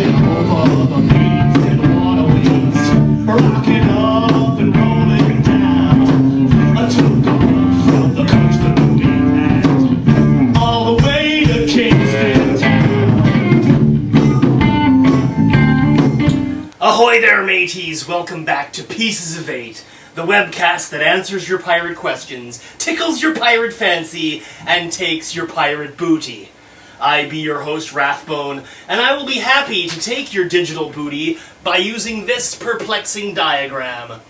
drifting over the meads and waterways, rocking up and rolling down. I took off from the coast of New England, all the way to Kingston town. Ahoy there, mateys! Welcome back to Pieces of Eight, the webcast that answers your pirate questions, tickles your pirate fancy, and takes your pirate booty. I be your host, Rathbone, and I will be happy to take your digital booty by using this perplexing diagram.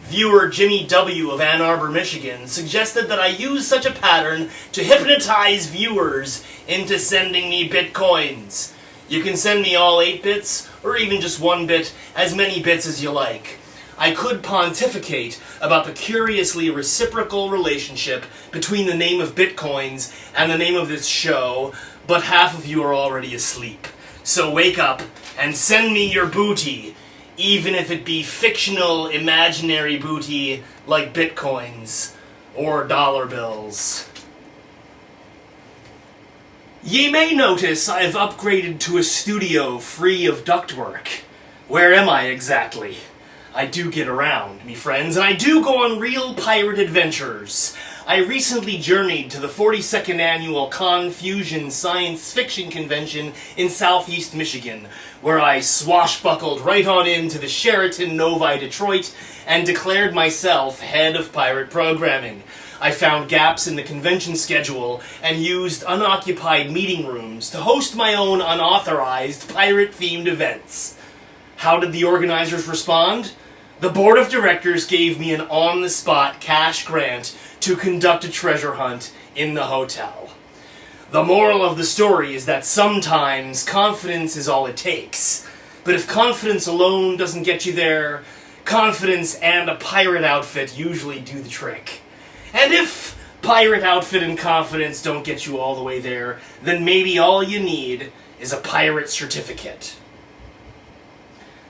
Viewer Jimmy W. of Ann Arbor, Michigan, suggested that I use such a pattern to hypnotize viewers into sending me bitcoins. You can send me all 8 bits, or even just 1 bit, as many bits as you like. I could pontificate about the curiously reciprocal relationship between the name of bitcoins and the name of this show, but half of you are already asleep. So wake up and send me your booty, even if it be fictional, imaginary booty like bitcoins or dollar bills. Ye may notice I've upgraded to a studio free of ductwork. Where am I exactly? I do get around, me friends, and I do go on real pirate adventures. I recently journeyed to the 42nd Annual Confusion Science Fiction Convention in Southeast Michigan, where I swashbuckled right on into the Sheraton Novi Detroit and declared myself head of pirate programming. I found gaps in the convention schedule and used unoccupied meeting rooms to host my own unauthorized pirate-themed events. How did the organizers respond? The board of directors gave me an on-the-spot cash grant to conduct a treasure hunt in the hotel. The moral of the story is that sometimes confidence is all it takes. But if confidence alone doesn't get you there, confidence and a pirate outfit usually do the trick. And if pirate outfit and confidence don't get you all the way there, then maybe all you need is a pirate certificate.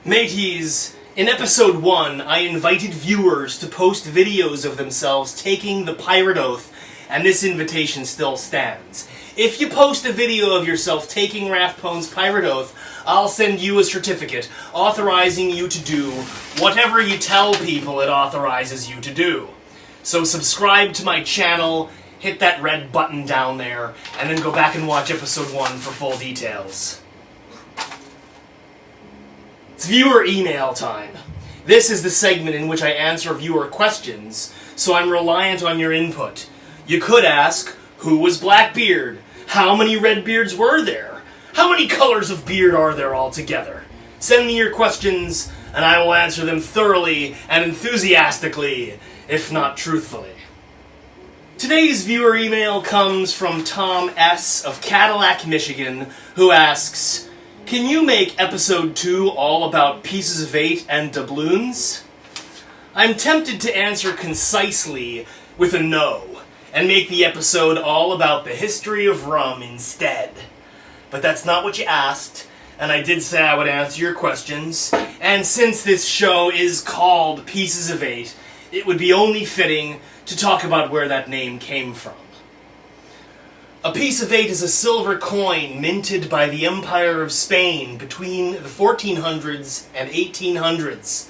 Mateys, in episode 1, I invited viewers to post videos of themselves taking the pirate oath, and this invitation still stands. If you post a video of yourself taking Rathbone's pirate oath, I'll send you a certificate authorizing you to do whatever you tell people it authorizes you to do. So subscribe to my channel, hit that red button down there, and then go back and watch episode 1 for full details. It's viewer email time. This is the segment in which I answer viewer questions, so I'm reliant on your input. You could ask, who was Blackbeard? How many Redbeards were there? How many colors of beard are there altogether? Send me your questions, and I will answer them thoroughly and enthusiastically, if not truthfully. Today's viewer email comes from Tom S. of Cadillac, Michigan, who asks, can you make episode 2 all about Pieces of Eight and doubloons? I'm tempted to answer concisely with a no, and make the episode all about the history of rum instead. But that's not what you asked, and I did say I would answer your questions, and since this show is called Pieces of Eight, it would be only fitting to talk about where that name came from. A piece of 8 is a silver coin minted by the Empire of Spain between the 1400s and 1800s.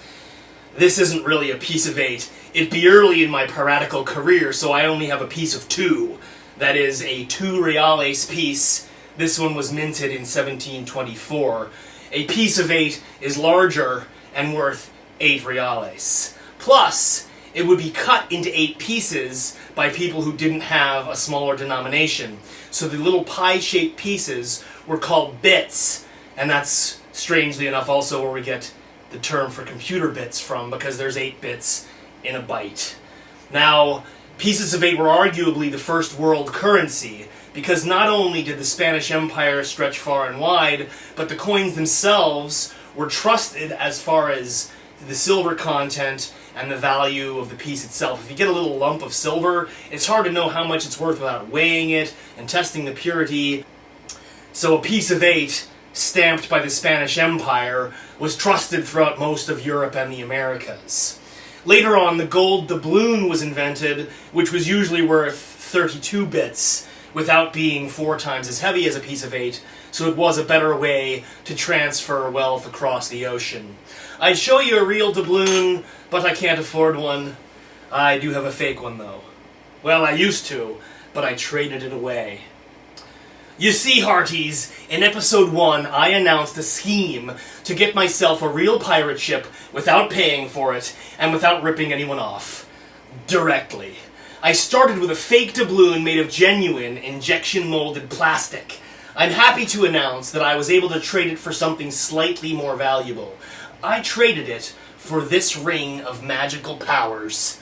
This isn't really a piece of 8. It'd be early in my piratical career, so I only have a piece of 2. That is a 2 reales piece. This one was minted in 1724. A piece of 8 is larger and worth 8 reales. Plus, it would be cut into 8 pieces by people who didn't have a smaller denomination. So the little pie-shaped pieces were called bits, and that's, strangely enough, also where we get the term for computer bits from, because there's 8 bits in a byte. Now, pieces of 8 were arguably the first world currency, because not only did the Spanish Empire stretch far and wide, but the coins themselves were trusted as far as the silver content and the value of the piece itself. If you get a little lump of silver, it's hard to know how much it's worth without weighing it and testing the purity. So a piece of 8, stamped by the Spanish Empire, was trusted throughout most of Europe and the Americas. Later on, the gold doubloon was invented, which was usually worth 32 bits, without being 4 times as heavy as a piece of 8, so it was a better way to transfer wealth across the ocean. I'd show you a real doubloon, but I can't afford one. I do have a fake one, though. Well, I used to, but I traded it away. You see, hearties, in episode 1, I announced a scheme to get myself a real pirate ship without paying for it, and without ripping anyone off. Directly. I started with a fake doubloon made of genuine, injection-molded plastic. I'm happy to announce that I was able to trade it for something slightly more valuable. I traded it for this ring of magical powers.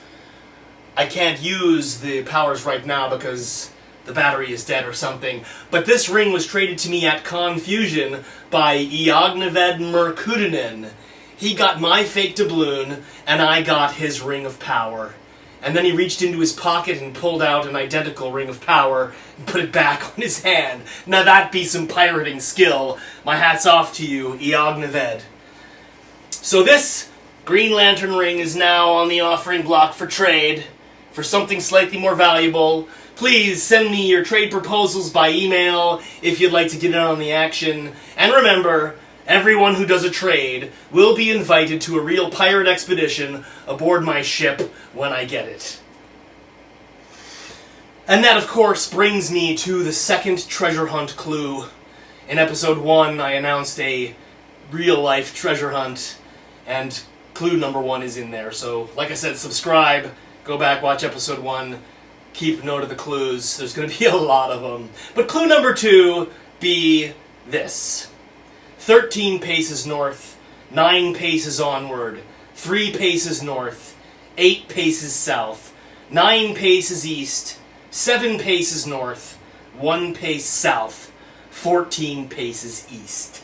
I can't use the powers right now because the battery is dead or something, but this ring was traded to me at Confusion by Iagneved Merkudinen. He got my fake doubloon, and I got his ring of power. And then he reached into his pocket and pulled out an identical ring of power and put it back on his hand. Now that'd be some pirating skill. My hat's off to you, Iagneved. So this Green Lantern ring is now on the offering block for trade, for something slightly more valuable. Please send me your trade proposals by email if you'd like to get in on the action. And remember, everyone who does a trade will be invited to a real pirate expedition aboard my ship when I get it. And that, of course, brings me to the second treasure hunt clue. In episode 1, I announced a real-life treasure hunt, and clue number 1 is in there. So, like I said, subscribe, go back, watch episode 1, keep note of the clues. There's going to be a lot of them. But clue number 2 be this. 13 paces north, 9 paces onward, 3 paces north, 8 paces south, 9 paces east, 7 paces north, 1 pace south, 14 paces east.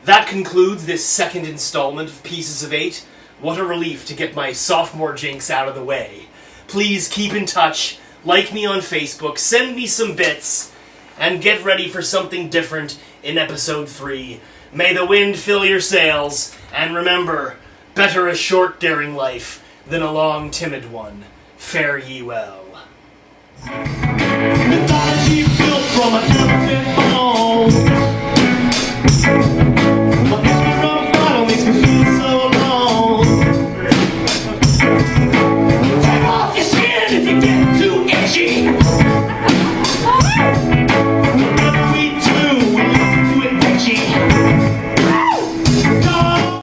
That concludes this second installment of Pieces of 8. What a relief to get my sophomore jinx out of the way. Please keep in touch, like me on Facebook, send me some bits, and get ready for something different in episode 3. May the wind fill your sails, and remember, better a short daring life than a long timid one. Fare ye well. The thought he built from an elephant